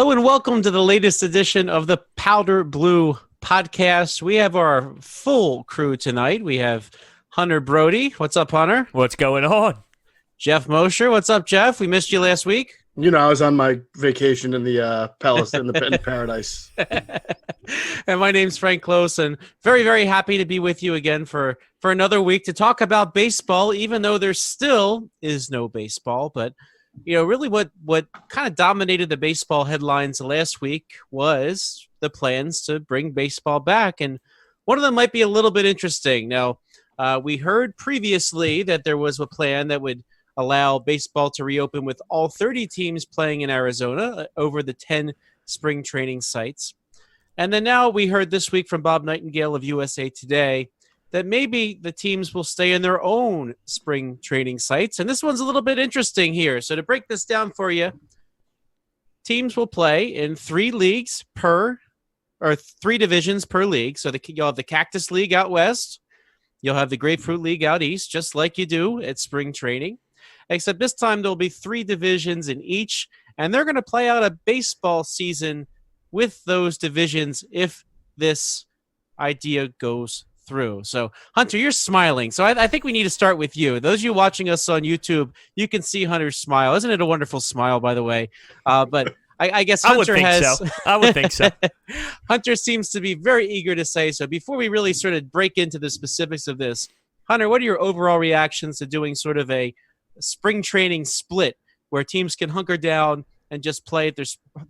Hello and welcome to the latest edition of the Powder Blue podcast. We have our full crew tonight. We have Hunter Brody. What's up, Hunter? What's going on? Jeff Mosher. What's up, Jeff? We missed you last week. You know, I was on my vacation in the palace in paradise. And my name's Frank Klose, and very, very happy to be with you again for another week to talk about baseball, even though there still is no baseball. But, you know, really what kind of dominated the baseball headlines last week was the plans to bring baseball back. And one of them might be a little bit interesting. Now, we heard previously that there was a plan that would allow baseball to reopen with all 30 teams playing in Arizona over the 10 spring training sites. And then now we heard this week from Bob Nightengale of USA Today that maybe the teams will stay in their own spring training sites. And this one's a little bit interesting here. So to break this down for you, teams will play in three divisions per league. So you'll have the Cactus League out west. You'll have the Grapefruit League out east, just like you do at spring training. Except this time there'll be three divisions in each, and they're going to play out a baseball season with those divisions if this idea goes through. So, Hunter, you're smiling. So I think we need to start with you. Those of you watching us on YouTube, you can see Hunter's smile. Isn't it a wonderful smile, by the way? But I guess Hunter I would think so. Hunter seems to be very eager to say so. Before we really sort of break into the specifics of this, Hunter, what are your overall reactions to doing sort of a spring training split where teams can hunker down and just play at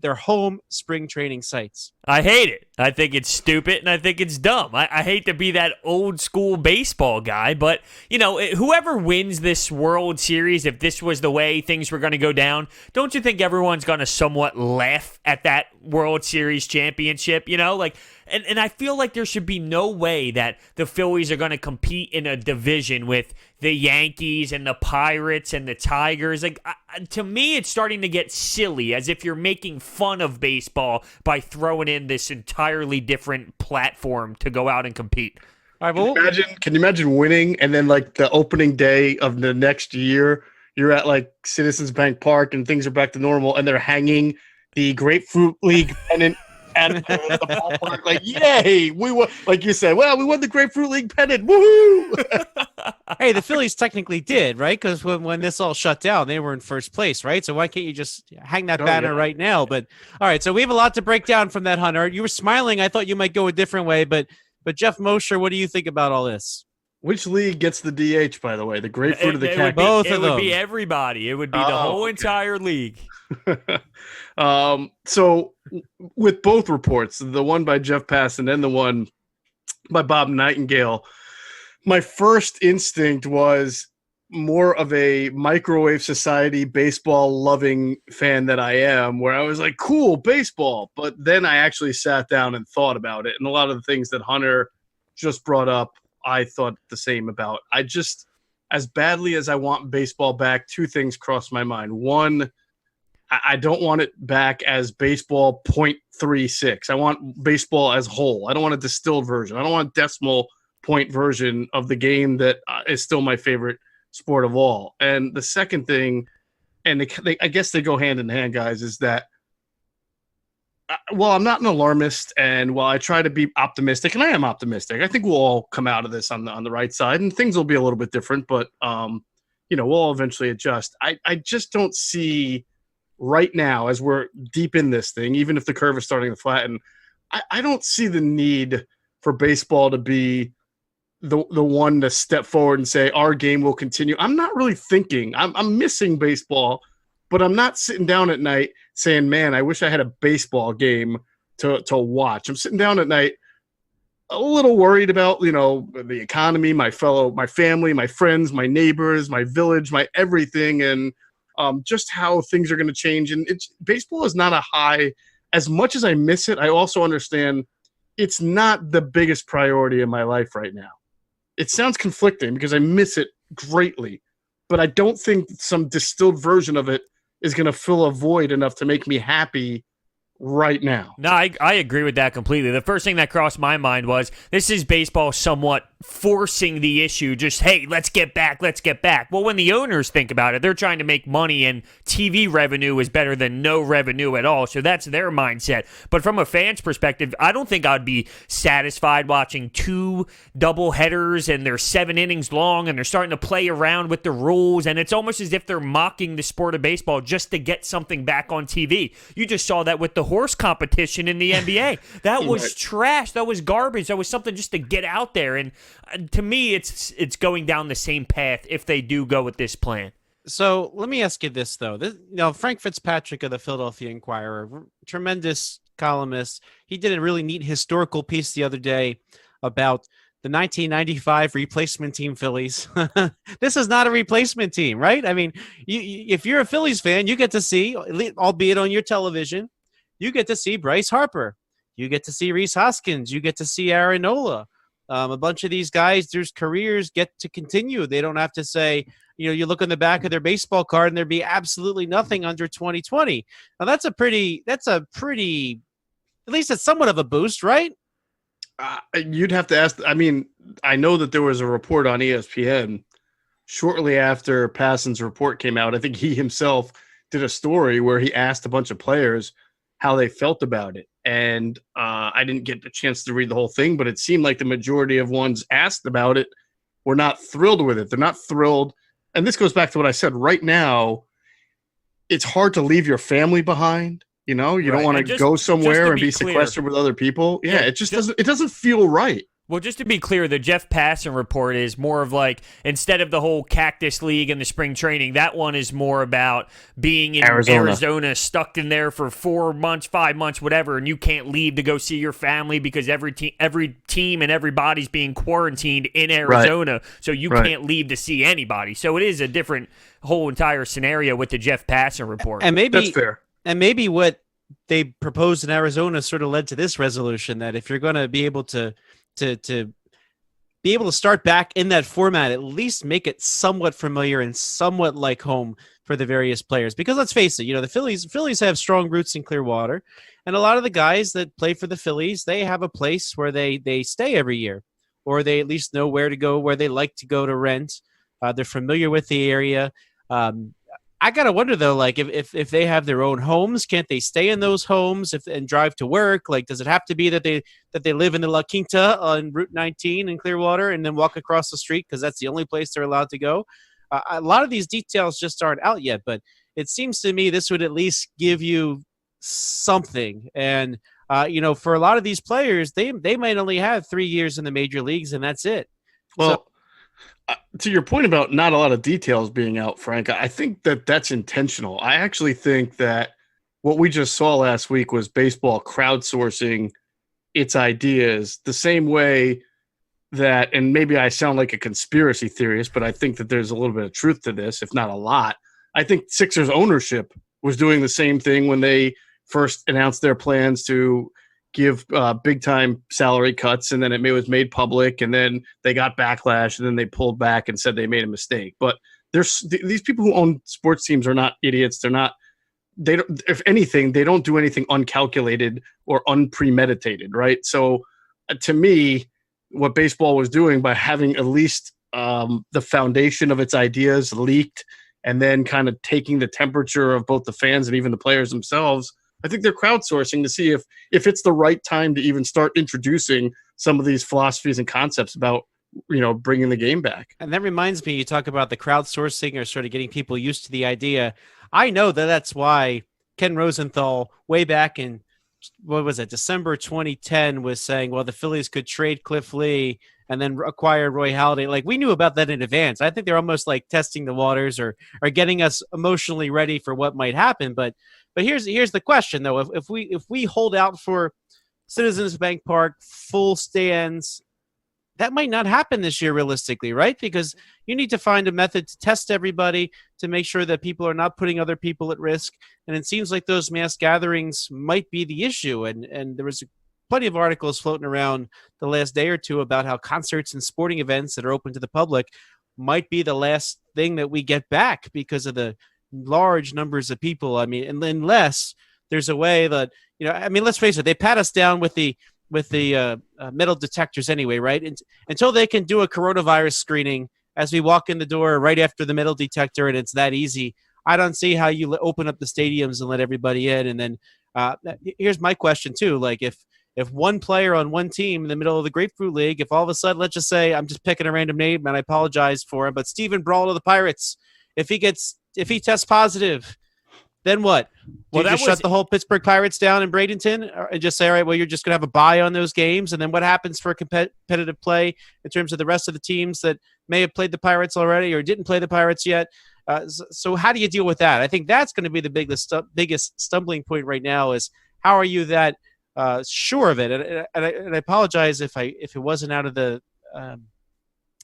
their home spring training sites? I hate it. I think it's stupid, and I think it's dumb. I hate to be that old school baseball guy, but, you know, whoever wins this World Series, if this was the way things were going to go down, don't you think everyone's going to somewhat laugh at that World Series championship, you know? Like, and I feel like there should be no way that the Phillies are going to compete in a division with the Yankees and the Pirates and the Tigers. Like, to me, it's starting to get silly, as if you're making fun of baseball by throwing in this entirely different platform to go out and compete. All right, Can you imagine winning and then like the opening day of the next year, you're at like Citizens Bank Park and things are back to normal and they're hanging the Grapefruit League pennant at the ballpark, like, yay, we won. Like you said, well, we won the Grapefruit League pennant. Woohoo! Hey, the Phillies technically did, right? Because when this all shut down, they were in first place, right? So why can't you just hang that banner right now? But all right, so we have a lot to break down from that, Hunter. You were smiling. I thought you might go a different way, but Geoff Mosher, what do you think about all this? Which league gets the DH, by the way? The Grapefruit or the Cactus? Both of them. It would be everybody. It would be the whole entire league. So with both reports, the one by Jeff Passan and the one by Bob Nightengale, my first instinct was more of a microwave society baseball loving fan that I am, where I was like, cool, baseball. But then I actually sat down and thought about it. And a lot of the things that Hunter just brought up, I thought the same about. I just, as badly as I want baseball back, two things crossed my mind. One, I don't want it back as baseball .36. I want baseball as whole. I don't want a distilled version. I don't want a decimal point version of the game that is still my favorite sport of all. And the second thing, and I guess they go hand in hand, guys, is that, well, I'm not an alarmist, and while I try to be optimistic, and I am optimistic, I think we'll all come out of this on the right side, and things will be a little bit different, but, you know, we'll all eventually adjust. I just don't see right now, as we're deep in this thing, even if the curve is starting to flatten, I don't see the need for baseball to be the one to step forward and say our game will continue. I'm not really thinking. I'm missing baseball, but I'm not sitting down at night saying, man, I wish I had a baseball game to watch. I'm sitting down at night a little worried about, you know, the economy, my family, my friends, my neighbors, my village, my everything, and just how things are going to change. And baseball is not a high. As much as I miss it, I also understand it's not the biggest priority in my life right now. It sounds conflicting because I miss it greatly, but I don't think some distilled version of it is going to fill a void enough to make me happy right now. No, I agree with that completely. The first thing that crossed my mind was this is baseball somewhat forcing the issue, just, hey, let's get back. Well, when the owners think about it, they're trying to make money, and TV revenue is better than no revenue at all. So that's their mindset. But from a fan's perspective, I don't think I'd be satisfied watching 2 double headers and they're 7 innings long and they're starting to play around with the rules, and it's almost as if they're mocking the sport of baseball just to get something back on TV. You just saw that with the horse competition in the NBA. That was trash. That was garbage. That was something just to get out there. And to me, it's going down the same path if they do go with this plan. So let me ask you this, though. Frank Fitzpatrick of the Philadelphia Inquirer, tremendous columnist. He did a really neat historical piece the other day about the 1995 replacement team Phillies. This is not a replacement team, right? I mean, if you're a Phillies fan, you get to see, albeit on your television, you get to see Bryce Harper. You get to see Rhys Hoskins. You get to see Aaron Nola. A bunch of these guys, their careers get to continue. They don't have to say, you look on the back of their baseball card and there'd be absolutely nothing under 2020. Now that's a pretty, at least it's somewhat of a boost, right? You'd have to ask. I mean, I know that there was a report on ESPN shortly after Passan's report came out. I think he himself did a story where he asked a bunch of players how they felt about it. And I didn't get the chance to read the whole thing, but it seemed like the majority of ones asked about it were not thrilled with it. They're not thrilled. And this goes back to what I said. Right now, it's hard to leave your family behind. You don't want to go somewhere and be sequestered with other people. Yeah, it doesn't feel right. Well, just to be clear, the Jeff Passan report is more of like, instead of the whole Cactus League and the spring training, that one is more about being in Arizona, stuck in there for 4 months, 5 months, whatever, and you can't leave to go see your family because every team and everybody's being quarantined in Arizona, so you can't leave to see anybody. So it is a different whole entire scenario with the Jeff Passan report. And maybe that's fair. And maybe what they proposed in Arizona sort of led to this resolution, that if you're going to be able to be able to start back in that format, at least make it somewhat familiar and somewhat like home for the various players. Because let's face it, the Phillies have strong roots in Clearwater, and a lot of the guys that play for the Phillies, they have a place where they stay every year, or they at least know where to go, where they like to go to rent. They're familiar with the area. I gotta wonder though, like if they have their own homes, can't they stay in those homes and drive to work? Like, does it have to be that they live in the La Quinta on Route 19 in Clearwater and then walk across the street because that's the only place they're allowed to go? A lot of these details just aren't out yet, but it seems to me this would at least give you something. And for a lot of these players, they might only have 3 years in the major leagues and that's it. Well. To your point about not a lot of details being out, Frank, I think that that's intentional. I actually think that what we just saw last week was baseball crowdsourcing its ideas the same way that, and maybe I sound like a conspiracy theorist, but I think that there's a little bit of truth to this, if not a lot. I think Sixers ownership was doing the same thing when they first announced their plans to give big-time salary cuts, and then it was made public, and then they got backlash, and then they pulled back and said they made a mistake. But these people who own sports teams are not idiots. They don't, if anything, they don't do anything uncalculated or unpremeditated, right? So to me, what baseball was doing by having at least the foundation of its ideas leaked and then kind of taking the temperature of both the fans and even the players themselves, I think they're crowdsourcing to see if it's the right time to even start introducing some of these philosophies and concepts about, bringing the game back. And that reminds me, you talk about the crowdsourcing or sort of getting people used to the idea. I know that's why Ken Rosenthal, way back in, December 2010, was saying, well, the Phillies could trade Cliff Lee and then acquire Roy Halladay. Like, we knew about that in advance. I think they're almost like testing the waters or getting us emotionally ready for what might happen. But here's the question though: if we hold out for Citizens Bank Park full stands, that might not happen this year realistically, right? Because you need to find a method to test everybody to make sure that people are not putting other people at risk. And it seems like those mass gatherings might be the issue. And there was plenty of articles floating around the last day or two about how concerts and sporting events that are open to the public might be the last thing that we get back because of the large numbers of people. I mean, and unless there's a way that, let's face it, they pat us down with the with the metal detectors anyway, right? Until they can do a coronavirus screening as we walk in the door right after the metal detector, and it's that easy. I don't see how you open up the stadiums and let everybody in. And then here's my question too: like if one player on one team in the middle of the Grapefruit League, if all of a sudden, let's just say, I'm just picking a random name and I apologize for him, but Steven Brawl of the Pirates, if he tests positive, then what? Do you just shut the whole Pittsburgh Pirates down in Bradenton and just say, all right, well, you're just going to have a bye on those games? And then what happens for competitive play in terms of the rest of the teams that may have played the Pirates already or didn't play the Pirates yet? So how do you deal with that? I think that's going to be the biggest stumbling point right now is how are you that sure of it? And I apologize if it wasn't out of the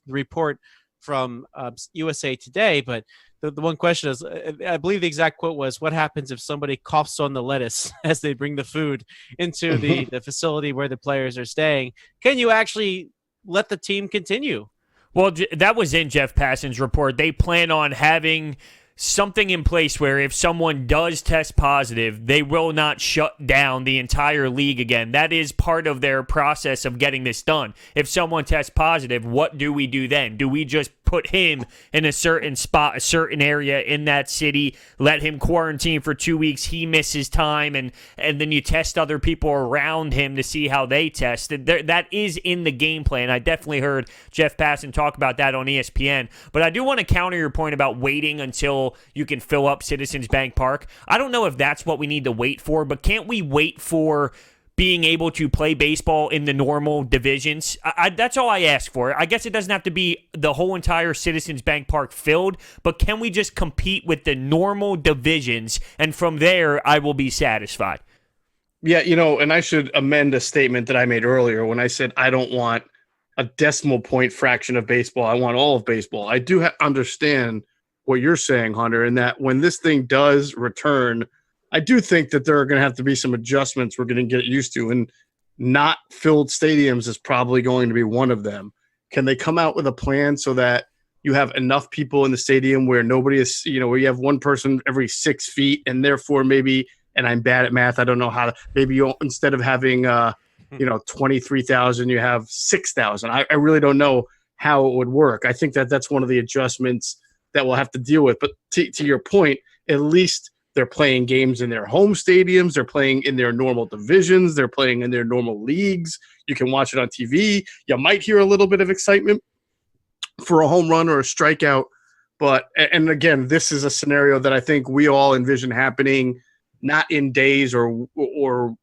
report from USA Today, but the one question is, I believe the exact quote was, what happens if somebody coughs on the lettuce as they bring the food into the facility where the players are staying? Can you actually let the team continue? Well, that was in Jeff Passan's report. They plan on having something in place where if someone does test positive, they will not shut down the entire league again. That is part of their process of getting this done. If someone tests positive, what do we do then? Do we just put him in a certain spot, a certain area in that city, let him quarantine for 2 weeks, he misses time, and then you test other people around him to see how they test? That is in the game plan. I definitely heard Jeff Passan talk about that on ESPN. But I do want to counter your point about waiting until you can fill up Citizens Bank Park. I don't know if that's what we need to wait for, but can't we wait for being able to play baseball in the normal divisions? That's all I ask for. I guess it doesn't have to be the whole entire Citizens Bank Park filled, but can we just compete with the normal divisions, and from there, I will be satisfied? Yeah, and I should amend a statement that I made earlier when I said I don't want a decimal point fraction of baseball. I want all of baseball. I do understand what you're saying, Hunter, in that when this thing does return, I do think that there are going to have to be some adjustments we're going to get used to, and not filled stadiums is probably going to be one of them. Can they come out with a plan so that you have enough people in the stadium where nobody is, where you have one person every 6 feet, and therefore maybe, and I'm bad at math, I don't know how to, maybe you, instead of having, 23,000, you have 6,000. I really don't know how it would work. I think that that's one of the adjustments that we'll have to deal with. But to your point, at least they're playing games in their home stadiums. They're playing in their normal divisions. They're playing in their normal leagues. You can watch it on TV. You might hear a little bit of excitement for a home run or a strikeout. But, and again, this is a scenario that I think we all envision happening not in days or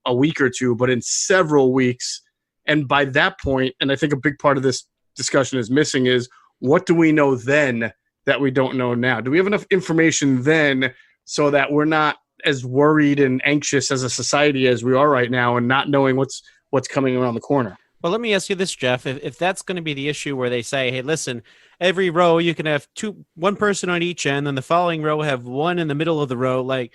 a week or two, but in several weeks. And by that point, and I think a big part of this discussion is missing, is what do we know then that we don't know now? Do we have enough information then so that we're not as worried and anxious as a society as we are right now, and not knowing what's coming around the corner? Well, let me ask you this, Jeff. If that's going to be the issue where they say, hey, listen, every row you can have one person on each end, and the following row have one in the middle of the row, like,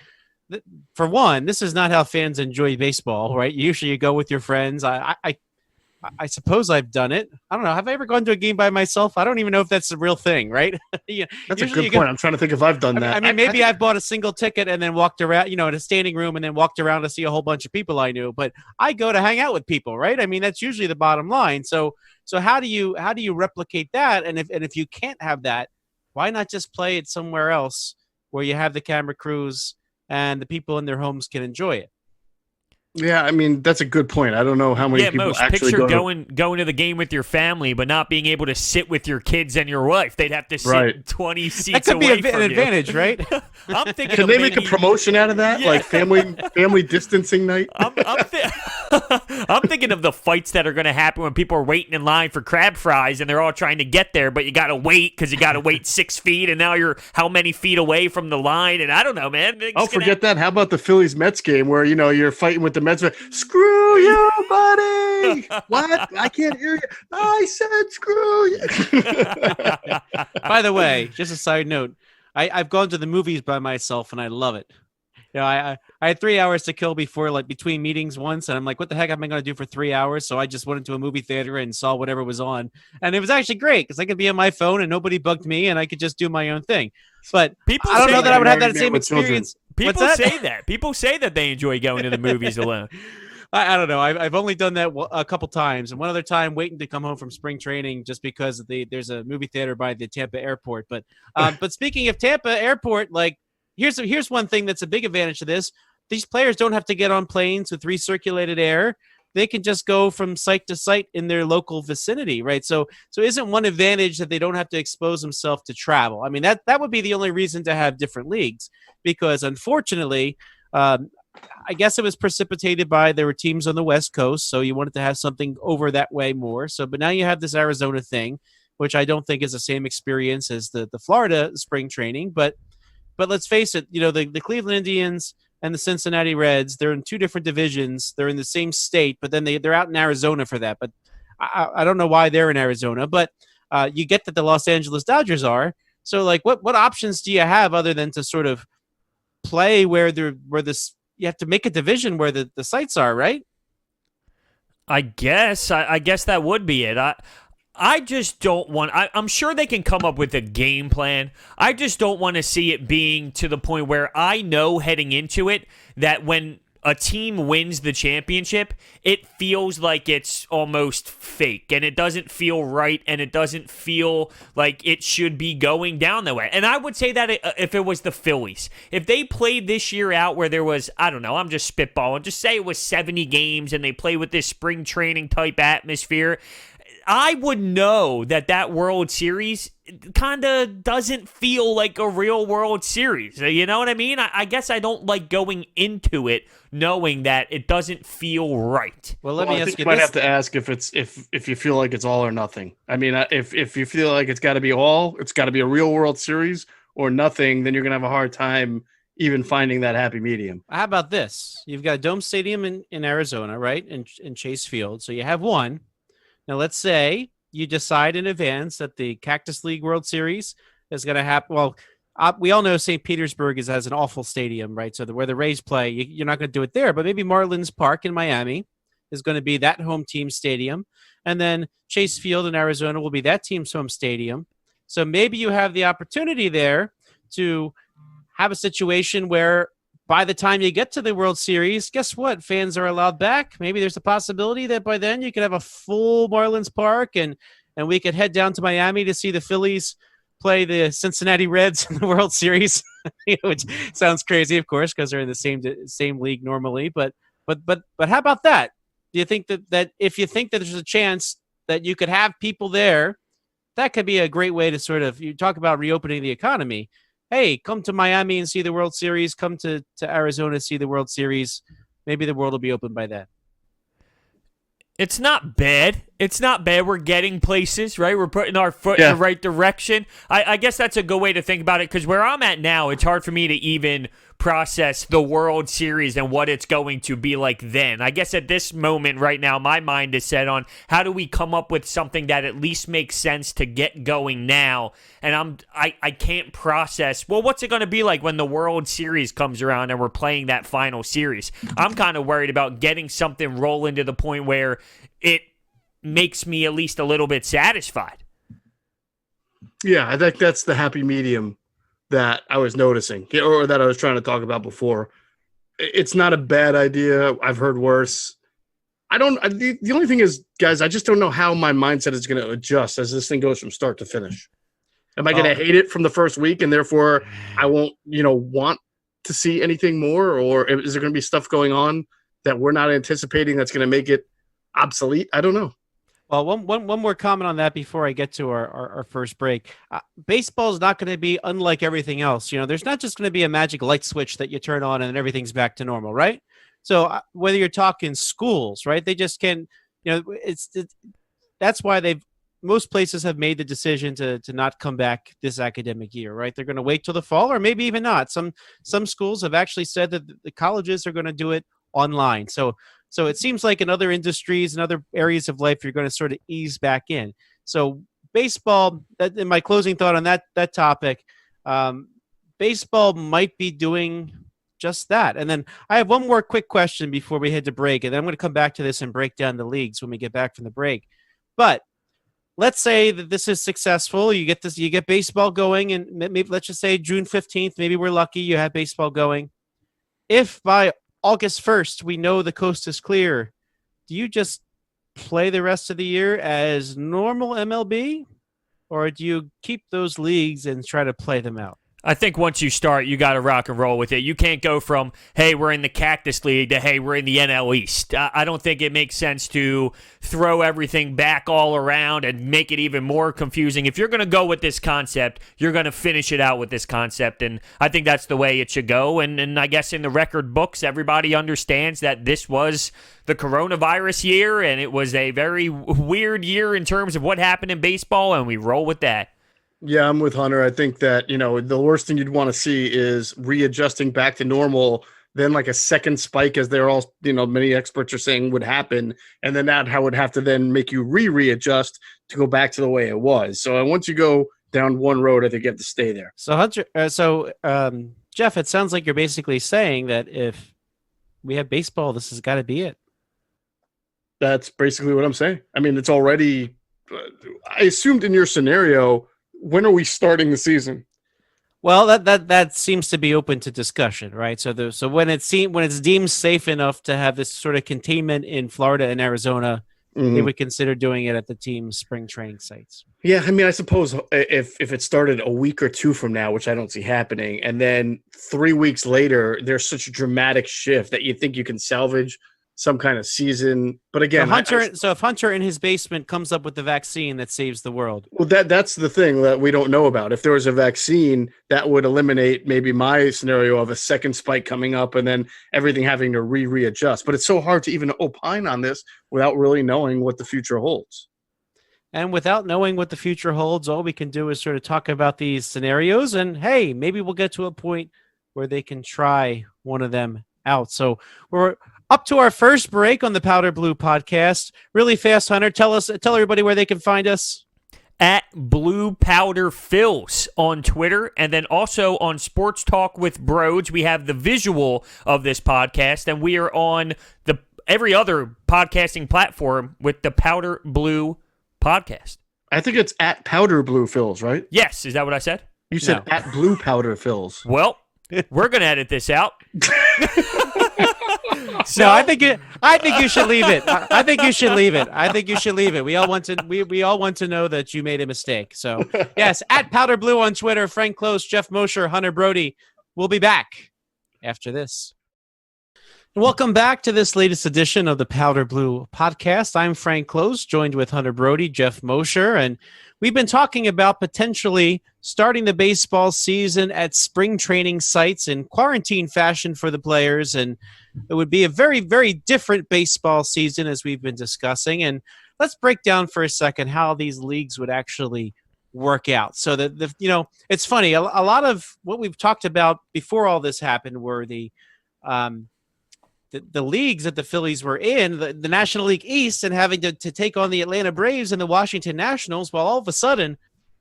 for one, this is not how fans enjoy baseball, right? Usually you go with your friends. I suppose I've done it. I don't know. Have I ever gone to a game by myself? I don't even know if that's the real thing, right? That's a good point. I'm trying to think if I've done that. I mean, maybe I've bought a single ticket and then walked around, in a standing room, and then walked around to see a whole bunch of people I knew. But I go to hang out with people, right? I mean, that's usually the bottom line. So how do you replicate that? And if you can't have that, why not just play it somewhere else where you have the camera crews and the people in their homes can enjoy it? Yeah, I mean, that's a good point. I don't know how many people actually picture going to the game with your family, but not being able to sit with your kids and your wife. They'd have to sit 20 seats away from you. That could be an advantage, right? I'm thinking. Can they make a promotion out of that, like family distancing night? I'm thinking of the fights that are going to happen when people are waiting in line for crab fries and they're all trying to get there, but you got to wait because you got to wait 6 feet, and now you're how many feet away from the line? And I don't know, man. Forget that. How about the Phillies Mets game where you're fighting with the Mets? Screw you, buddy! What? I can't hear you. I said screw you. By the way, just a side note, I've gone to the movies by myself and I love it. I had 3 hours to kill between meetings once, and I'm like, what the heck am I going to do for 3 hours? So I just went into a movie theater and saw whatever was on, and it was actually great because I could be on my phone and nobody bugged me, and I could just do my own thing. But I don't know that I would have that same experience. People say that. People say that they enjoy going to the movies alone. I don't know. I've only done that a couple times, and one other time waiting to come home from spring training just because there's a movie theater by the Tampa airport. But speaking of Tampa airport, like here's one thing that's a big advantage of this. These players don't have to get on planes with recirculated air. They can just go from site to site in their local vicinity, right? So isn't one advantage that they don't have to expose themselves to travel? I mean, that would be the only reason to have different leagues, because unfortunately, I guess it was precipitated by there were teams on the West Coast, so you wanted to have something over that way more. So, but now you have this Arizona thing, which I don't think is the same experience as the Florida spring training. But let's face it, the Cleveland Indians and the Cincinnati Reds, they're in two different divisions. They're in the same state, but then they're out in Arizona for that. But I don't know why they're in Arizona, but you get that the Los Angeles Dodgers are. So, like, what options do you have other than to sort of play where you have to make a division where the sites are, right? I guess that would be it. I just don't want. I'm sure they can come up with a game plan. I just don't want to see it being to the point where I know heading into it that when a team wins the championship, it feels like it's almost fake and it doesn't feel right and it doesn't feel like it should be going down that way. And I would say that if it was the Phillies, if they played this year out where there was, I don't know, I'm just spitballing, just say it was 70 games and they play with this spring training type atmosphere, I would know that World Series kind of doesn't feel like a real World Series. You know what I mean? I guess I don't like going into it knowing that it doesn't feel right. Well, let me ask you this. You might have to ask if you feel like it's all or nothing. I mean, if you feel like it's got to be all, it's got to be a real World Series or nothing, then you're going to have a hard time even finding that happy medium. How about this? You've got a dome stadium in Arizona, right? In Chase Field. So you have one. Now, let's say you decide in advance that the Cactus League World Series is going to happen. Well, we all know St. Petersburg has an awful stadium, right? So where the Rays play, you're not going to do it there. But maybe Marlins Park in Miami is going to be that home team stadium. And then Chase Field in Arizona will be that team's home stadium. So maybe you have the opportunity there to have a situation where by the time you get to the World Series, guess what? Fans are allowed back. Maybe there's a possibility that by then you could have a full Marlins Park and we could head down to Miami to see the Phillies play the Cincinnati Reds in the World Series, which sounds crazy, of course, because they're in the same league normally. But how about that? Do you think that if you think that there's a chance that you could have people there, that could be a great way to sort of, you talk about reopening the economy. Hey, come to Miami and see the World Series. Come to Arizona to see the World Series. Maybe the world will be open by then. It's not bad. It's not bad. We're getting places, right? We're putting our foot in the right direction. I guess that's a good way to think about it, because where I'm at now, it's hard for me to even process the World Series and what it's going to be like then. I guess at this moment right now, my mind is set on how do we come up with something that at least makes sense to get going now. And I can't process, well, what's it going to be like when the World Series comes around and we're playing that final series? I'm kind of worried about getting something rolling to the point where it makes me at least a little bit satisfied. Yeah, I think that's the happy medium that I was noticing, or that I was trying to talk about before. It's not a bad idea. I've heard worse. The only thing is, guys, I just don't know how my mindset is going to adjust as this thing goes from start to finish. Am I going to hate it from the first week and therefore I won't, want to see anything more? Or is there going to be stuff going on that we're not anticipating that's going to make it obsolete? I don't know. Well, one more comment on that before I get to our first break. Baseball is not going to be unlike everything else. There's not just going to be a magic light switch that you turn on and everything's back to normal, right? So whether you're talking schools, right, they just can't, that's why most places have made the decision to not come back this academic year, right? They're going to wait till the fall, or maybe even not. Some schools have actually said that the colleges are going to do it online. So it seems like in other industries and other areas of life, you're going to sort of ease back in. So baseball, in my closing thought on that topic, baseball might be doing just that. And then I have one more quick question before we head to break, and then I'm going to come back to this and break down the leagues when we get back from the break. But let's say that this is successful. You get baseball going, and maybe let's just say June 15th, maybe we're lucky, you have baseball going. If by August 1st, we know the coast is clear. Do you just play the rest of the year as normal MLB, or do you keep those leagues and try to play them out? I think once you start, you got to rock and roll with it. You can't go from, hey, we're in the Cactus League to, hey, we're in the NL East. I don't think it makes sense to throw everything back all around and make it even more confusing. If you're going to go with this concept, you're going to finish it out with this concept, and I think that's the way it should go. And I guess in the record books, everybody understands that this was the coronavirus year, and it was a very weird year in terms of what happened in baseball, and we roll with that. Yeah, I'm with Hunter. I think that, the worst thing you'd want to see is readjusting back to normal, then like a second spike, as they're all, many experts are saying would happen. And then that would have to then make you readjust to go back to the way it was. So once you go down one road, I think you have to stay there. So Hunter, Jeff, it sounds like you're basically saying that if we have baseball, this has got to be it. That's basically what I'm saying. I mean, it's already, I assumed in your scenario, when are we starting the season? Well, that seems to be open to discussion, right? So when it's deemed safe enough to have this sort of containment in Florida and Arizona, they would consider doing it at the team's spring training sites. Yeah, I mean, I suppose if it started a week or two from now, which I don't see happening, and then 3 weeks later, there's such a dramatic shift that you think you can salvage some kind of season. But again, so if Hunter in his basement comes up with the vaccine that saves the world. Well, that's the thing that we don't know about. If there was a vaccine, that would eliminate maybe my scenario of a second spike coming up and then everything having to readjust. But it's so hard to even opine on this without really knowing what the future holds. And without knowing what the future holds, all we can do is sort of talk about these scenarios, and hey, maybe we'll get to a point where they can try one of them out. So we're up to our first break on the Powder Blue podcast. Really fast, Hunter, tell everybody where they can find us. At Blue Powder Phils on Twitter, and then also on Sports Talk with Broads. We have the visual of this podcast, and we are on every other podcasting platform with the Powder Blue podcast. I think it's at Powder Blue Phils, right? Yes, is that what I said? You said no. At Blue Powder Phils. Well, we're going to edit this out. So I think you should leave it. I think you should leave it. We all want to know that you made a mistake. So yes, at Powder Blue on Twitter, Frank Klose, Geoff Mosher, Hunter Brody. We'll be back after this. Welcome back to this latest edition of the Powder Blue podcast. I'm Frank Klose, joined with Hunter Brody, Geoff Mosher, and we've been talking about potentially starting the baseball season at spring training sites in quarantine fashion for the players, and it would be a very, very different baseball season as we've been discussing. And let's break down for a second how these leagues would actually work out. So it's funny. A lot of what we've talked about before all this happened were the leagues that the Phillies were in, the National League East, and having to take on the Atlanta Braves and the Washington Nationals, while all of a sudden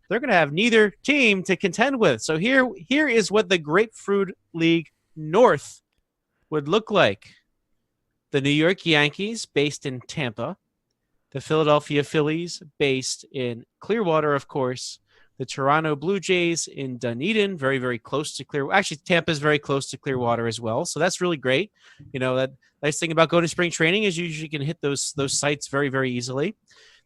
they're going to have neither team to contend with. So here is what the Grapefruit League North would look like. The New York Yankees, based in Tampa. The Philadelphia Phillies, based in Clearwater, of course. The Toronto Blue Jays in Dunedin, very, very close to Clearwater. Actually, Tampa is very close to Clearwater as well, so that's really great. That nice thing about going to spring training is you usually can hit those sites very, very easily.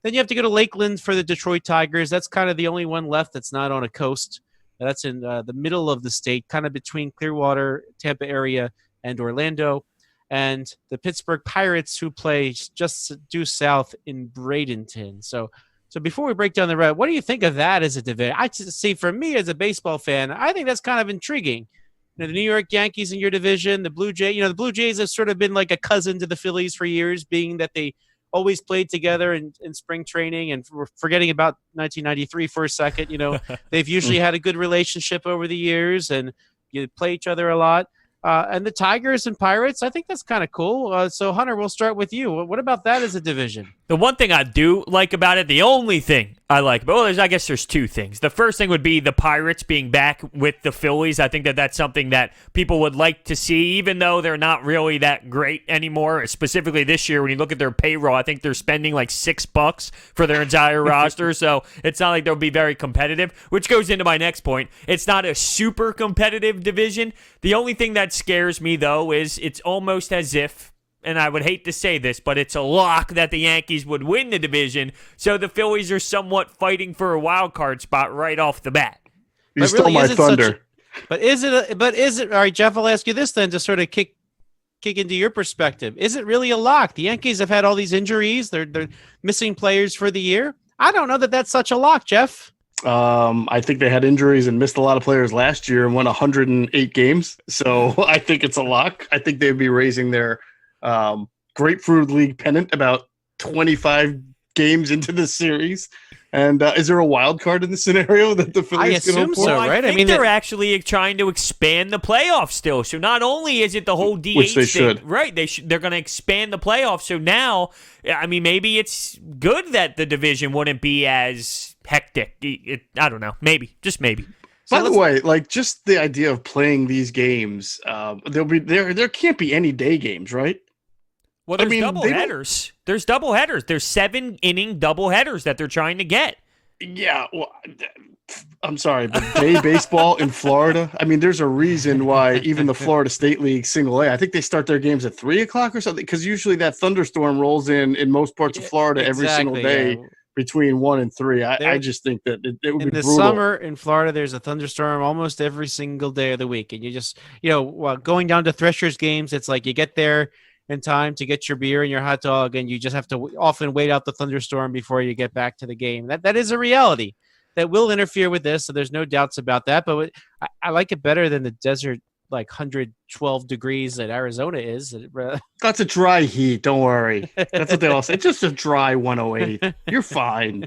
Then you have to go to Lakeland for the Detroit Tigers. That's kind of the only one left that's not on a coast. That's in the middle of the state, kind of between Clearwater, Tampa area, and Orlando. And the Pittsburgh Pirates, who play just due south in Bradenton. So before we break down the red, what do you think of that as a division? I just see, for me as a baseball fan, I think that's kind of intriguing. The New York Yankees in your division, the Blue Jays. The Blue Jays have sort of been like a cousin to the Phillies for years, being that they always played together in spring training. And forgetting about 1993 for a second, they've usually had a good relationship over the years, and you play each other a lot. And the Tigers and Pirates, I think that's kind of cool. So, Hunter, we'll start with you. What about that as a division? The one thing I do like about it, the only thing I like it. But I guess there's two things. The first thing would be the Pirates being back with the Phillies. I think that's something that people would like to see, even though they're not really that great anymore. Specifically this year, when you look at their payroll, I think they're spending like $6 for their entire roster. So it's not like they'll be very competitive, which goes into my next point. It's not a super competitive division. The only thing that scares me, though, is it's almost as if, and I would hate to say this, but it's a lock that the Yankees would win the division, so the Phillies are somewhat fighting for a wild card spot right off the bat. You stole my thunder. But is it all right, Jeff, I'll ask you this then to sort of kick into your perspective. Is it really a lock? The Yankees have had all these injuries. They're missing players for the year. I don't know that that's such a lock, Jeff. I think they had injuries and missed a lot of players last year and won 108 games. So I think it's a lock. I think they'd be raising their Grapefruit League pennant about 25 games into the series. And is there a wild card in the scenario that the Phillies can hope for? So, right? I think they're actually trying to expand the playoffs still. So not only is it the whole DH which they thing, should. right? They're going to expand the playoffs. So now, I mean, maybe it's good that the division wouldn't be as hectic. I don't know. Maybe, just maybe. By the way, like just the idea of playing these games, there can't be any day games, right? Well, there's double headers. There's double headers. There's 7-inning double headers that they're trying to get. Yeah, well, I'm sorry, but day baseball in Florida. I mean, there's a reason why even the Florida State League Single A. I think they start their games at 3:00 or something because usually that thunderstorm rolls in most parts of Florida every single day. Yeah. Between 1 and 3, I just think that it would be brutal. In the summer in Florida, there's a thunderstorm almost every single day of the week, and you just, going down to Threshers games, it's like you get there in time to get your beer and your hot dog, and you just have to often wait out the thunderstorm before you get back to the game. That is a reality that will interfere with this, so there's no doubts about that. But I like it better than the desert, like 112 degrees that Arizona is. That's a dry heat. Don't worry. That's what they all say. Just a dry 108. You're fine.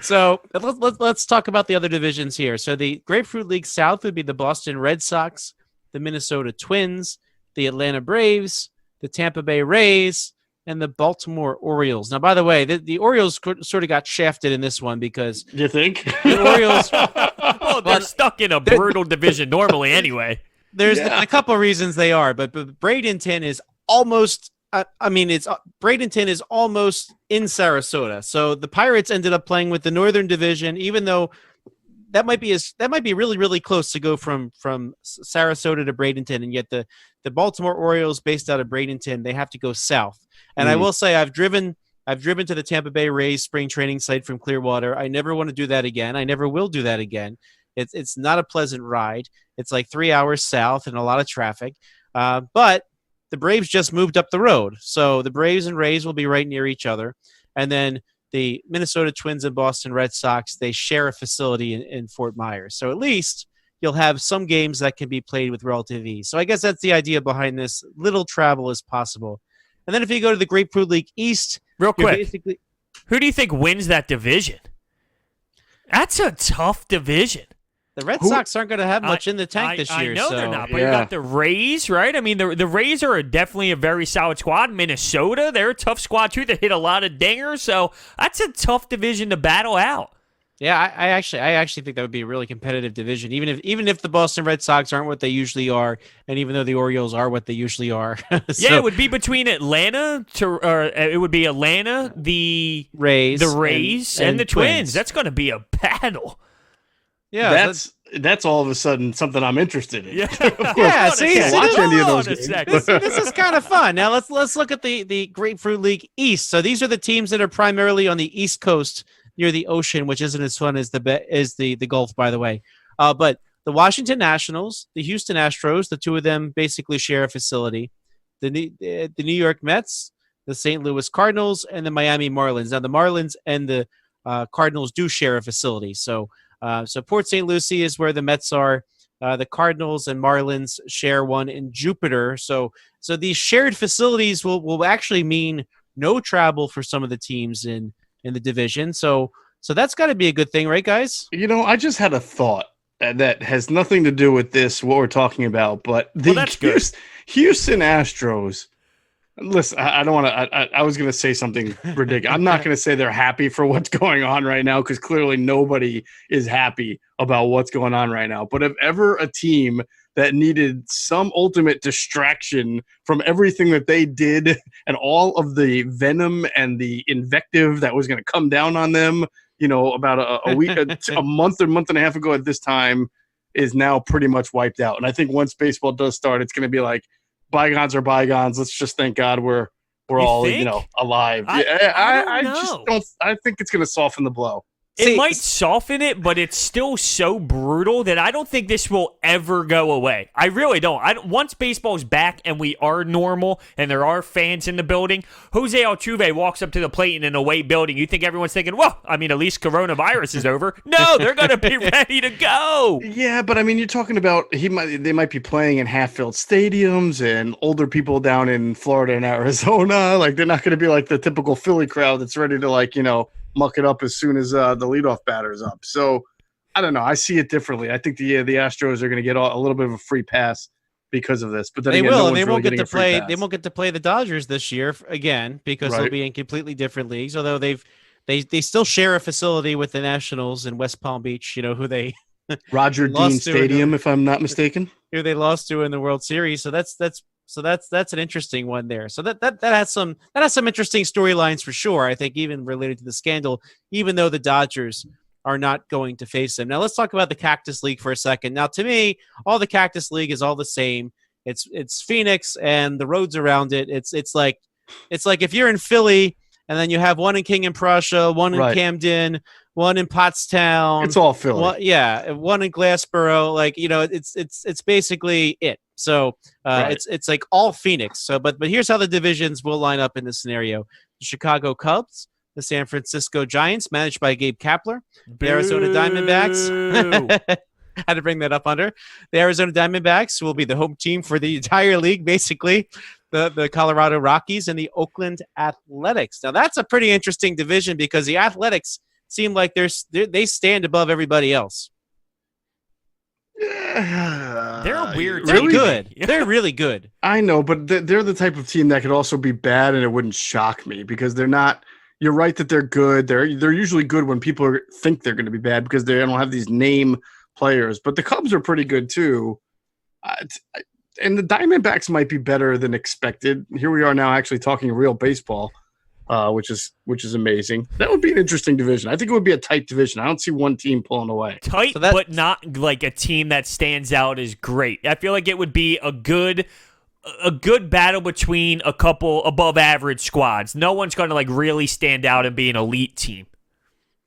So let's talk about the other divisions here. So the Grapefruit League South would be the Boston Red Sox, the Minnesota Twins, the Atlanta Braves, the Tampa Bay Rays, and the Baltimore Orioles. Now, by the way, the Orioles sort of got shafted in this one because you think the Orioles. Well, they're stuck in a brutal division normally anyway. There's a couple of reasons they are, but Bradenton is almost. Bradenton is almost in Sarasota. So the Pirates ended up playing with the Northern Division, even though that might be really, really close to go from Sarasota to Bradenton, and yet the Baltimore Orioles, based out of Bradenton, they have to go south. And I will say I've driven to the Tampa Bay Rays spring training site from Clearwater. I never want to do that again. I never will do that again. It's not a pleasant ride. It's like 3 hours south and a lot of traffic. But the Braves just moved up the road. So the Braves and Rays will be right near each other. And then the Minnesota Twins and Boston Red Sox, they share a facility in Fort Myers. So at least you'll have some games that can be played with relative ease. So I guess that's the idea behind this. Little travel is possible. And then if you go to the Grapefruit League East, real quick, who do you think wins that division? That's a tough division. The Red Sox aren't going to have much in the tank this year. I know they're not, but you got the Rays, right? I mean, the Rays are definitely a very solid squad. Minnesota, they're a tough squad, too. They hit a lot of dingers, so that's a tough division to battle out. Yeah, I actually think that would be a really competitive division, even if the Boston Red Sox aren't what they usually are, and even though the Orioles are what they usually are. So, it would be between Atlanta the Rays, and the Twins. That's going to be a battle. Yeah, that's all of a sudden something I'm interested in. Yeah, see, watch any of those games. This is kind of fun. Now let's look at the Grapefruit League East. So these are the teams that are primarily on the East Coast near the ocean, which isn't as fun as the Gulf, by the way. But the Washington Nationals, the Houston Astros, the two of them basically share a facility. The New York Mets, the St. Louis Cardinals, and the Miami Marlins. Now the Marlins and the Cardinals do share a facility. So Port St. Lucie is where the Mets are. The Cardinals and Marlins share one in Jupiter. So these shared facilities will actually mean no travel for some of the teams in the division. So that's got to be a good thing, right, guys? I just had a thought that has nothing to do with this, what we're talking about, but that's good. Houston Astros, Listen, I don't want to. I was going to say something ridiculous. I'm not going to say they're happy for what's going on right now because clearly nobody is happy about what's going on right now. But if ever a team that needed some ultimate distraction from everything that they did and all of the venom and the invective that was going to come down on them, about a week, a month or month and a half ago at this time, is now pretty much wiped out. And I think once baseball does start, it's going to be like, bygones are bygones. Let's just thank God we're all think? Alive. I don't just know. don't. I think it's going to soften the blow. It might soften it, but it's still so brutal that I don't think this will ever go away. I really don't. Once baseball's back and we are normal and there are fans in the building, Jose Altuve walks up to the plate in an away building. You think everyone's thinking, well, I mean, at least coronavirus is over. No, they're going to be ready to go. Yeah, but I mean, you're talking about they might be playing in half-filled stadiums and older people down in Florida and Arizona. Like, they're not going to be like the typical Philly crowd that's ready to muck it up as soon as the leadoff batter is up. So I don't know. I see it differently. I think the Astros are going to get a little bit of a free pass because of this. But then they again, will. no And they one's won't really get to getting a free play. pass. They won't get to play the Dodgers this year again because they'll Right. be in completely different leagues. Although they still share a facility with the Nationals in West Palm Beach. Who they Roger Dean lost to Stadium, if I'm not mistaken. who they lost to in the World Series. So that's an interesting one there. So that has some interesting storylines for sure. I think even related to the scandal, even though the Dodgers are not going to face them. Now let's talk about the Cactus League for a second. Now to me, all the Cactus League is all the same. It's Phoenix and the roads around it. It's like if you're in Philly and then you have one in King and Prussia, one in Right. Camden, one in Pottstown. It's all Philly. One in Glassboro. It's basically it. So Right. it's like all Phoenix. So but here's how the divisions will line up in this scenario: the Chicago Cubs, the San Francisco Giants, managed by Gabe Kapler, the Arizona Diamondbacks. Had to bring that up under. The Arizona Diamondbacks will be the home team for the entire league, basically. The Colorado Rockies and the Oakland Athletics. Now that's a pretty interesting division because the Athletics seem like they stand above everybody else. They're a weird They're team. good. They're really good. I know, but they're the type of team that could also be bad, and it wouldn't shock me because they're not. You're right that they're good. They're usually good when people think they're going to be bad because they don't have these name players. But the Cubs are pretty good too, and the Diamondbacks might be better than expected. Here we are now, actually talking real baseball, which is amazing. That would be an interesting division. I think it would be a tight division. I don't see one team pulling away. Tight, but not like a team that stands out as great. I feel like it would be a good battle between a couple above average squads. No one's going to like really stand out and be an elite team.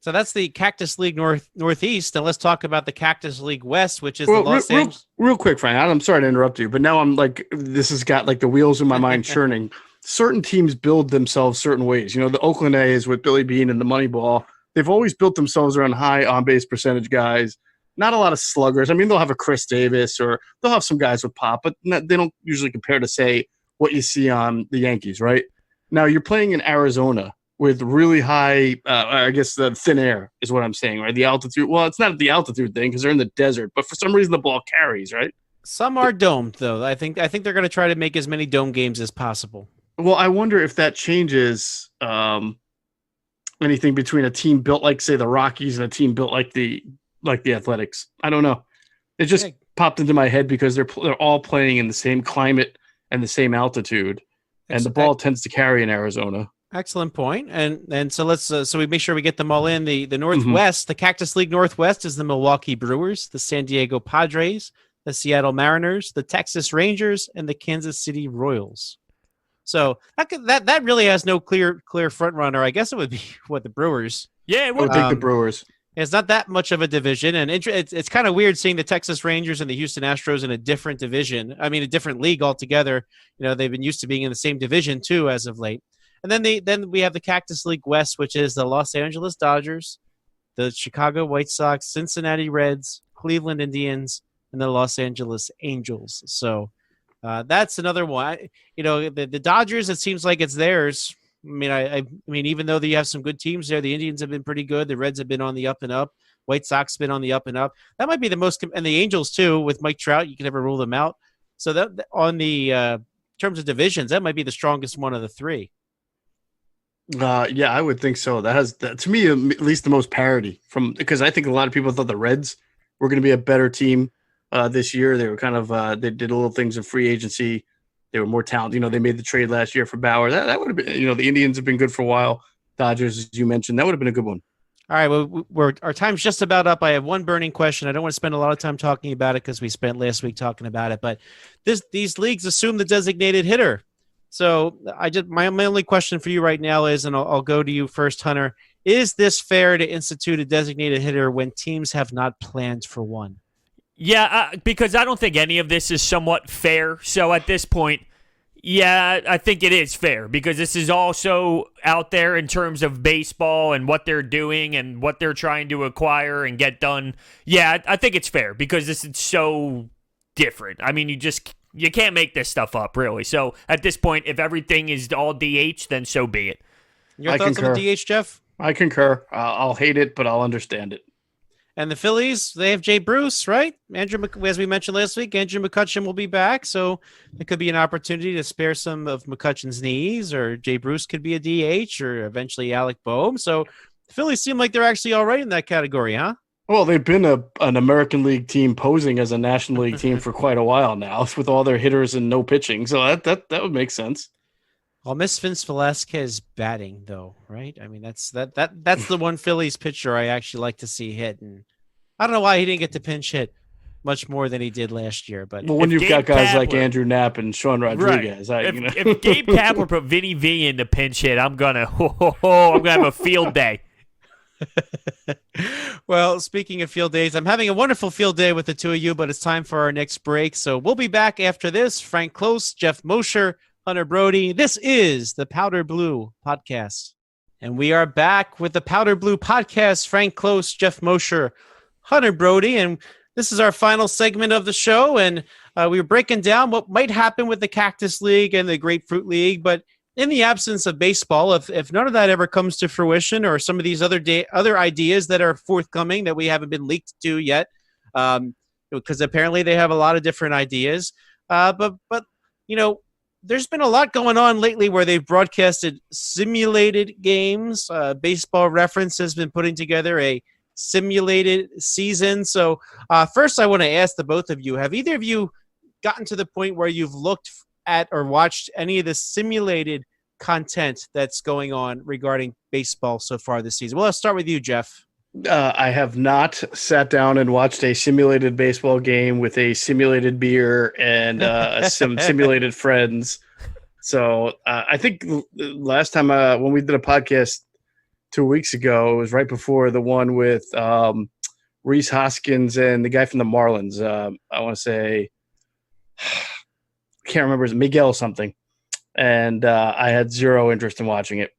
So that's the Cactus League Northeast. And let's talk about the Cactus League West, which is the Los Angeles. Real quick, Frank. I'm sorry to interrupt you, but now I'm like, this has got like the wheels in my mind churning. Certain teams build themselves certain ways. The Oakland A's with Billy Beane and the Moneyball, they've always built themselves around high on-base percentage guys. Not a lot of sluggers. I mean, they'll have a Chris Davis or they'll have some guys with pop, but they don't usually compare to, say, what you see on the Yankees, right? Now, you're playing in Arizona with really high, I guess the thin air is what I'm saying, right? The altitude. Well, it's not the altitude thing because they're in the desert, but for some reason the ball carries, right? Some are domed, though. I think they're going to try to make as many dome games as possible. Well, I wonder if that changes anything between a team built like, say, the Rockies and a team built like the Athletics. I don't know. It just popped into my head because they're all playing in the same climate and the same altitude, and the ball tends to carry in Arizona. Excellent point. And so let's so we make sure we get them all in. The Northwest, the Cactus League Northwest is the Milwaukee Brewers, the San Diego Padres, the Seattle Mariners, the Texas Rangers, and the Kansas City Royals. So that really has no clear front runner. I guess it would be the Brewers. Yeah, it would. I would think the Brewers. It's not that much of a division, and it's kind of weird seeing the Texas Rangers and the Houston Astros in a different division. I mean, a different league altogether. They've been used to being in the same division too as of late. And then we have the Cactus League West, which is the Los Angeles Dodgers, the Chicago White Sox, Cincinnati Reds, Cleveland Indians, and the Los Angeles Angels. So that's another one. The Dodgers, it seems like it's theirs. I mean, even though you have some good teams there, the Indians have been pretty good. The Reds have been on the up and up. White Sox been on the up and up. That might be the most, and the Angels too with Mike Trout. You can never rule them out. So that on the terms of divisions, that might be the strongest one of the three. Yeah, I would think so. That has, to me, at least the most parity because I think a lot of people thought the Reds were going to be a better team this year. They were kind of they did a little things in free agency. They were more talented. They made the trade last year for Bauer. That would have been, the Indians have been good for a while. Dodgers, as you mentioned, that would have been a good one. All right, well, our time's just about up. I have one burning question. I don't want to spend a lot of time talking about it because we spent last week talking about it. But these leagues assume the designated hitter. So my only question for you right now is, and I'll go to you first, Hunter. Is this fair to institute a designated hitter when teams have not planned for one? Yeah, because I don't think any of this is somewhat fair. So at this point, yeah, I think it is fair because this is also out there in terms of baseball and what they're doing and what they're trying to acquire and get done. Yeah, I think it's fair because this is so different. I mean, you can't make this stuff up, really. So at this point, if everything is all DH, then so be it. Your thoughts on the DH, Jeff? I concur. I'll hate it, but I'll understand it. And the Phillies, they have Jay Bruce, right? As we mentioned last week, Andrew McCutchen will be back, so it could be an opportunity to spare some of McCutchen's knees, or Jay Bruce could be a DH, or eventually Alec Boehm. So the Phillies seem like they're actually all right in that category, huh? Well, they've been an American League team posing as a National League team for quite a while now, with all their hitters and no pitching. So that would make sense. I'll miss Vince Velasquez batting, though, right? I mean, that's the one Phillies pitcher I actually like to see hit, and I don't know why he didn't get to pinch hit much more than he did last year. But when you've got guys like Andrew Knapp and Sean Rodriguez, right. If Gabe Kapler put Vinny V in the pinch hit, I'm gonna have a field day. Well, speaking of field days, I'm having a wonderful field day with the two of you, but it's time for our next break. So we'll be back after this. Frank Klose, Geoff Mosher, Hunter Brody. This is the Powder Blue Podcast. And we are back with the Powder Blue Podcast. Frank Klose, Geoff Mosher, Hunter Brody. And this is our final segment of the show. And we were breaking down what might happen with the Cactus League and the Grapefruit League. But in the absence of baseball, if none of that ever comes to fruition, or some of these other ideas that are forthcoming that we haven't been leaked to yet, because apparently they have a lot of different ideas. But there's been a lot going on lately where they've broadcasted simulated games. Baseball Reference has been putting together a simulated season. So first I want to ask the both of you, have either of you gotten to the point where you've looked at or watched any of the simulated content that's going on regarding baseball so far this season? Well, let's start with you, Jeff. I have not sat down and watched a simulated baseball game with a simulated beer and some simulated friends. So I think last time when we did a podcast 2 weeks ago, it was right before the one with Reese Hoskins and the guy from the Marlins. I want to say, can't remember, Miguel something. And I had zero interest in watching it.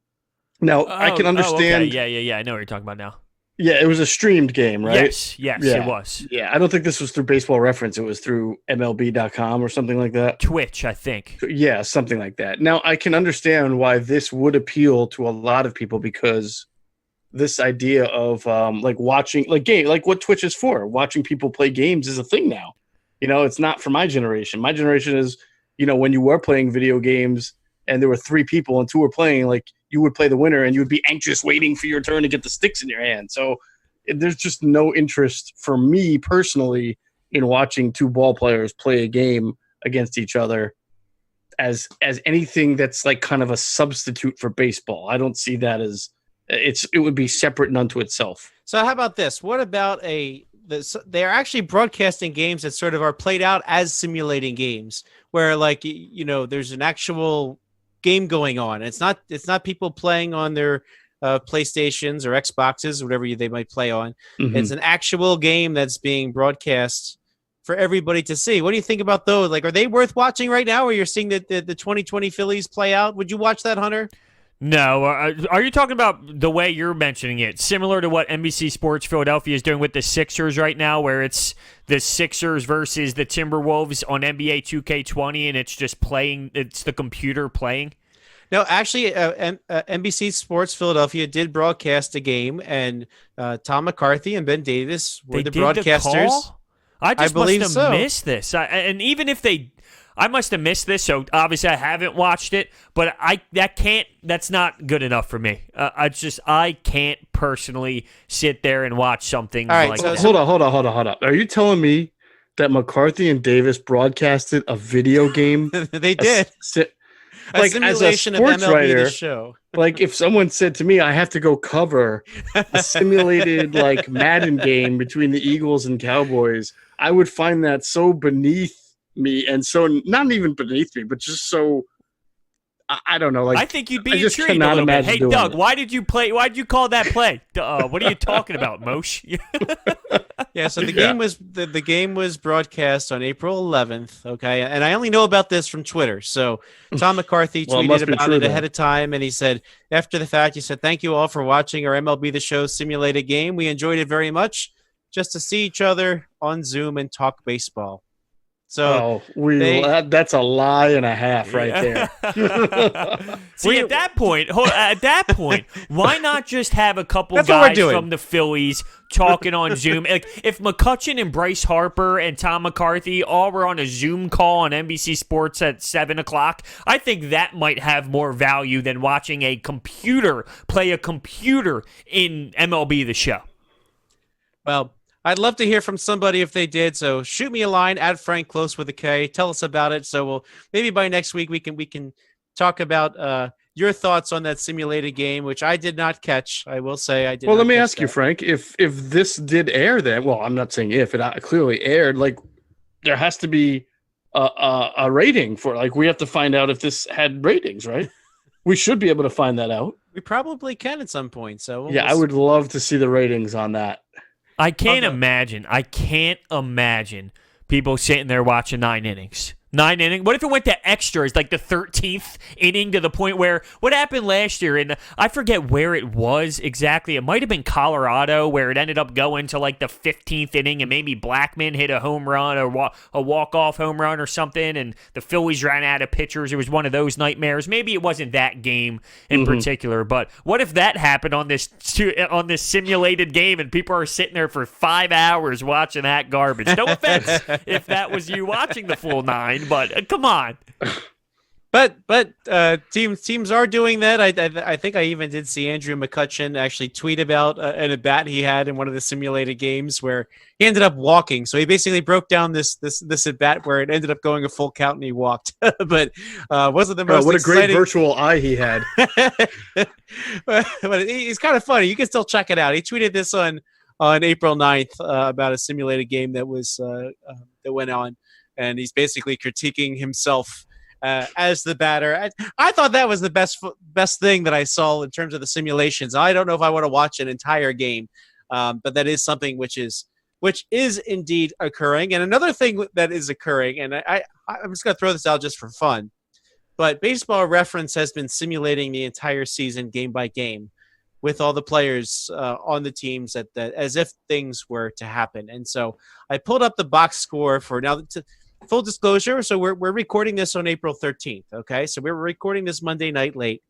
Now, I can understand. Okay. Yeah. I know what you're talking about now. Yeah, it was a streamed game, right? Yes, yeah. It was. Yeah, I don't think this was through Baseball Reference. It was through MLB.com or something like that. Twitch, I think. Yeah, something like that. Now, I can understand why this would appeal to a lot of people, because this idea of watching like what Twitch is for, watching people play games is a thing now. It's not for my generation. My generation is, when you were playing video games and there were three people and two were playing, like, you would play the winner and you would be anxious waiting for your turn to get the sticks in your hand. So there's just no interest for me personally in watching two ball players play a game against each other as anything that's like kind of a substitute for baseball. I don't see that as it would be separate and unto itself. So how about this? What about they're actually broadcasting games that sort of are played out as simulating games where, like, there's an actual game going on. It's not people playing on their PlayStations or Xboxes, whatever they might play on. Mm-hmm. It's an actual game that's being broadcast for everybody to see. What do you think about those? Like, are they worth watching right now, or you're seeing the 2020 Phillies play out? Would you watch that, Hunter? No. Are you talking about the way you're mentioning it, similar to what NBC Sports Philadelphia is doing with the Sixers right now, where it's the Sixers versus the Timberwolves on NBA 2K20, and it's just playing, it's the computer playing? No, actually, NBC Sports Philadelphia did broadcast a game, and Tom McCarthy and Ben Davis were the broadcasters. I just must have missed this. And even if they... I must have missed this, so obviously I haven't watched it, but that's not good enough for me. I can't personally sit there and watch something All right, like so that. Hold on. Are you telling me that McCarthy and Davis broadcasted a video game? They did. A simulation as a sports of MLB writer, The Show. like if someone said to me, I have to go cover a simulated like Madden game between the Eagles and Cowboys, I would find that so beneath me, and so not even beneath me, but just so I don't know. Like I think you'd be I just intrigued a cannot little bit. imagine Hey, doing Doug, it. why did you call that play? What are you talking about, Moshe? Yeah, so the game was broadcast on April 11th. Okay, and I only know about this from Twitter. So Tom McCarthy Well, it tweeted must be about true it then. ahead of time, and he said after the fact, he said, "Thank you all for watching our MLB The Show simulated game. We enjoyed it very much. Just to see each other on Zoom and talk baseball." So that's a lie and a half right there. See, at that point, why not just have a couple That's what we're guys doing. from the Phillies talking on Zoom? Like if McCutchen and Bryce Harper and Tom McCarthy all were on a Zoom call on NBC Sports at 7:00, I think that might have more value than watching a computer play a computer in MLB The Show. Well, I'd love to hear from somebody if they did. So shoot me a line at Frank Klose with a K. Tell us about it. So we'll maybe by next week we can talk about your thoughts on that simulated game, which I did not catch. I will say I did. Well, not let me catch ask you, that. Frank, if this did air, then I'm not saying if it clearly aired. Like there has to be a rating for. Like we have to find out if this had ratings, right? We should be able to find that out. We probably can at some point. So Yeah, I would love to see the ratings on that. I can't imagine people sitting there watching 9 innings. 9 innings. What if it went to extras, like the 13th inning, to the point where what happened last year? And I forget where it was exactly. It might have been Colorado, where it ended up going to like the 15th inning, and maybe Blackman hit a home run or a walk-off home run or something, and the Phillies ran out of pitchers. It was one of those nightmares. Maybe it wasn't that game in particular, but what if that happened on this simulated game, and people are sitting there for 5 hours watching that garbage? No offense if that was you watching the full 9. But come on. But teams are doing that. I think I even did see Andrew McCutchen actually tweet about an at bat he had in one of the simulated games where he ended up walking. So he basically broke down this at bat where it ended up going a full count and he walked. But wasn't the most what a exciting... great virtual eye he had. but he's kind of funny. You can still check it out. He tweeted this on April 9th about a simulated game that was that went on. And he's basically critiquing himself as the batter. I thought that was the best thing that I saw in terms of the simulations. I don't know if I want to watch an entire game, but that is something which is indeed occurring. And another thing that is occurring, and I'm just going to throw this out just for fun, but Baseball Reference has been simulating the entire season game by game with all the players on the teams as if things were to happen. And so I pulled up the box score for now. Full disclosure, so we're recording this on April 13th, okay? So we're recording this Monday night late.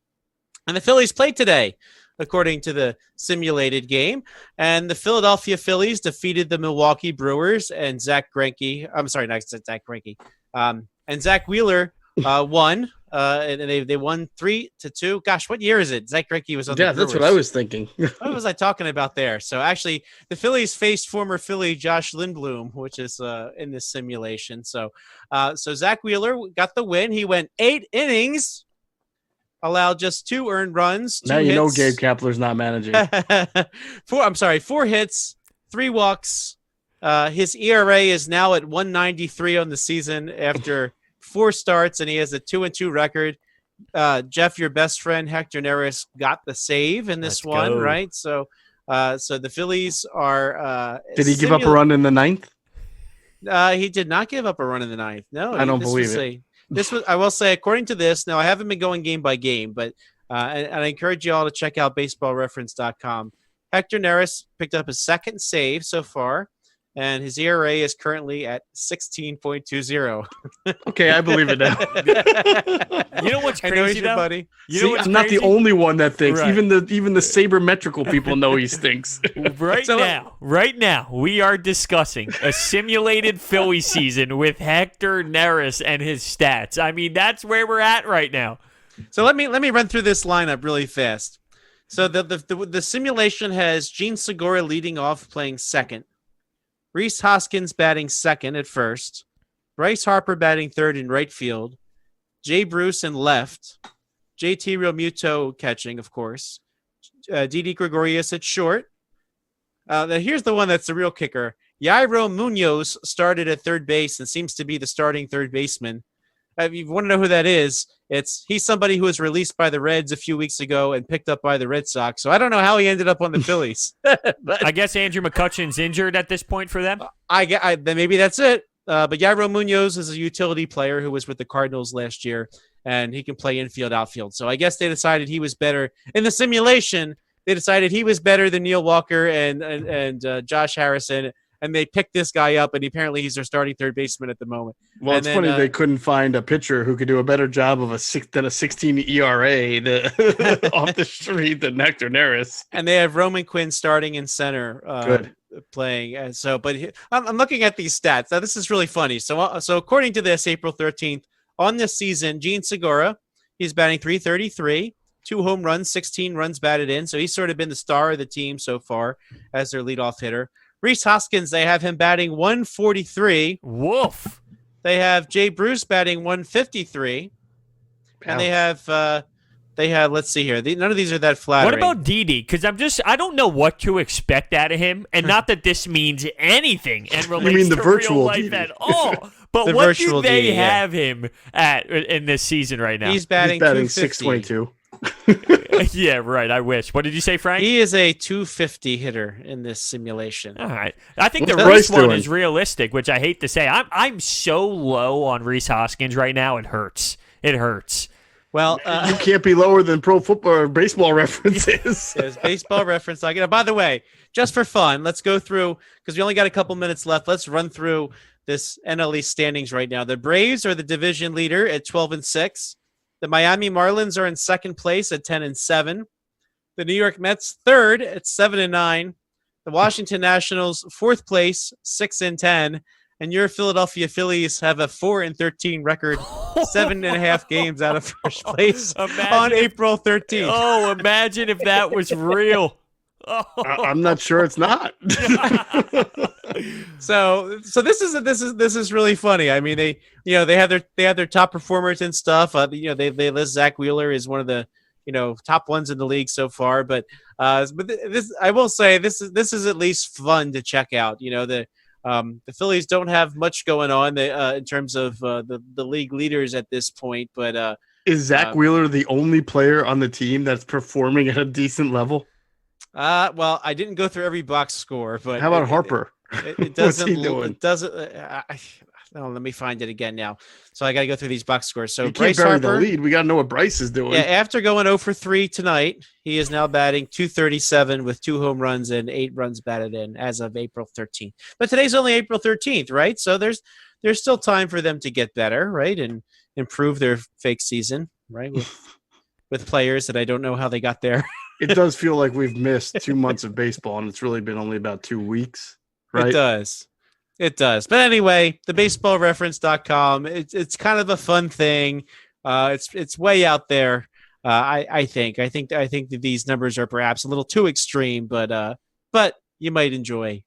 And the Phillies played today, according to the simulated game. And the Philadelphia Phillies defeated the Milwaukee Brewers, and Zach Greinke. I'm sorry, not Zach Greinke. And Zach Wheeler won. And they won 3-2. Gosh, what year is it? Zach Greinke was on the Brewers. That's what I was thinking. What was I talking about there? So actually, the Phillies faced former Philly Josh Lindblom, which is in this simulation. So Zach Wheeler got the win. He went 8 innings, allowed just 2 earned runs. 2 now you know hits. Gabe Kapler's not managing. 4 hits, 3 walks. His ERA is now at 1.93 on the season after 4 starts, and he has a 2-2 record. Jeff, your best friend Hector Neris got the save in this one, right? So the Phillies are. Did he give up a run in the 9th? He did not give up a run in the 9th. No, I don't believe it. This was, I will say, according to this. Now, I haven't been going game by game, but and I encourage you all to check out BaseballReference.com. Hector Neris picked up his 2nd save so far. and his ERA is currently at 16.20. Okay, I believe it now. You know what's I crazy, know he's your though? buddy. You know See, what's I'm not the crazy? only one that thinks. Right. Even the sabermetrical people know he stinks. Right now, we are discussing a simulated Philly season with Hector Neris and his stats. I mean, that's where we're at right now. So let me run through this lineup really fast. So the simulation has Gene Segura leading off, playing second. Rhys Hoskins batting second at first. Bryce Harper batting third in right field. Jay Bruce in left. JT Realmuto catching, of course. Didi Gregorius at short. Now here's the one that's the real kicker. Yairo Munoz started at third base and seems to be the starting third baseman. If you want to know who that is, he's somebody who was released by the Reds a few weeks ago and picked up by the Red Sox. So I don't know how he ended up on the Phillies. But I guess Andrew McCutcheon's injured at this point for them. then maybe that's it. But Yairo Munoz is a utility player who was with the Cardinals last year, and he can play infield, outfield. So I guess they decided he was better in the simulation. They decided he was better than Neil Walker and Josh Harrison, and they picked this guy up, and apparently he's their starting third baseman at the moment. Well, it's funny they couldn't find a pitcher who could do a better job of a 16 ERA off the street than Hector Neris. And they have Roman Quinn starting in center, Good. playing. I'm looking at these stats. Now, this is really funny. So according to this, April 13th, on this season, Gene Segura, he's batting .333, 2 home runs, 16 runs batted in. So he's sort of been the star of the team so far as their leadoff hitter. Rhys Hoskins, they have him batting .143. Woof. They have Jay Bruce batting .153. And they have, let's see here. None of these are that flattering. What about Didi? Because I don't know what to expect out of him, and not that this means anything and relates mean the to virtual real life Didi. at all. But The what virtual do they Didi, yeah. have him at in this season right now? He's batting 250. 622. Yeah, right. I wish. What did you say, Frank? He is a 250 hitter in this simulation. All right. I think What's the Bryce Rhys one doing? is realistic, which I hate to say. I'm so low on Rhys Hoskins right now. It hurts. It hurts. Well, You can't be lower than Pro Football or Baseball References. there's baseball reference. By the way, just for fun, let's go through, because we only got a couple minutes left. Let's run through this NL East standings right now. The Braves are the division leader at 12-6. The Miami Marlins are in second place at 10-7. The New York Mets third at 7-9. The Washington Nationals fourth place, 6-10. And your Philadelphia Phillies have a 4-13 record, 7.5 games out of first place on April 13th. Oh, imagine if that was real. Oh. I'm not sure it's not. So this is really funny. I mean, they have their top performers and stuff. They list Zach Wheeler is one of the top ones in the league so far. But this, I will say, this is at least fun to check out. The Phillies don't have much going on in terms of the league leaders at this point. But is Zach Wheeler the only player on the team that's performing at a decent level? Well, I didn't go through every box score, but How about Harper? It What's doesn't. he doing? It doesn't. Let me find it again now. So I got to go through these box scores. So You Bryce can't bury the Harper, lead. We got to know what Bryce is doing. yeah, after going 0 for 3 tonight, he is now batting .237 with 2 home runs and 8 runs batted in as of April 13th. But today's only April 13th, right? So there's still time for them to get better, right, and improve their fake season, right, with players that I don't know how they got there. It does feel like we've missed 2 months of baseball, and it's really been only about 2 weeks, right? It does. But anyway, the baseballreference.com, it's kind of a fun thing. It's way out there. I think that these numbers are perhaps a little too extreme, but you might enjoy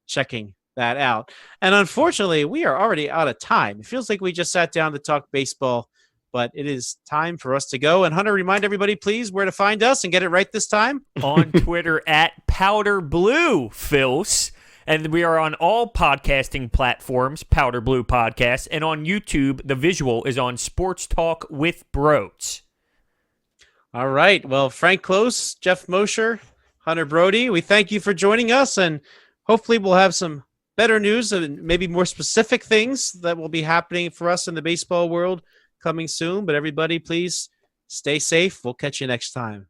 checking that out. And unfortunately, we are already out of time. It feels like we just sat down to talk baseball, but it is time for us to go. And Hunter, remind everybody, please, where to find us and get it right this time. On Twitter at Powder Blue Phils. And we are on all podcasting platforms, Powder Blue Podcast. And on YouTube, the visual is on Sports Talk with Bros. All right. Well, Frank Klose, Geoff Mosher, Hunter Brody, we thank you for joining us. And hopefully we'll have some better news and maybe more specific things that will be happening for us in the baseball world coming soon. But everybody, please stay safe. We'll catch you next time.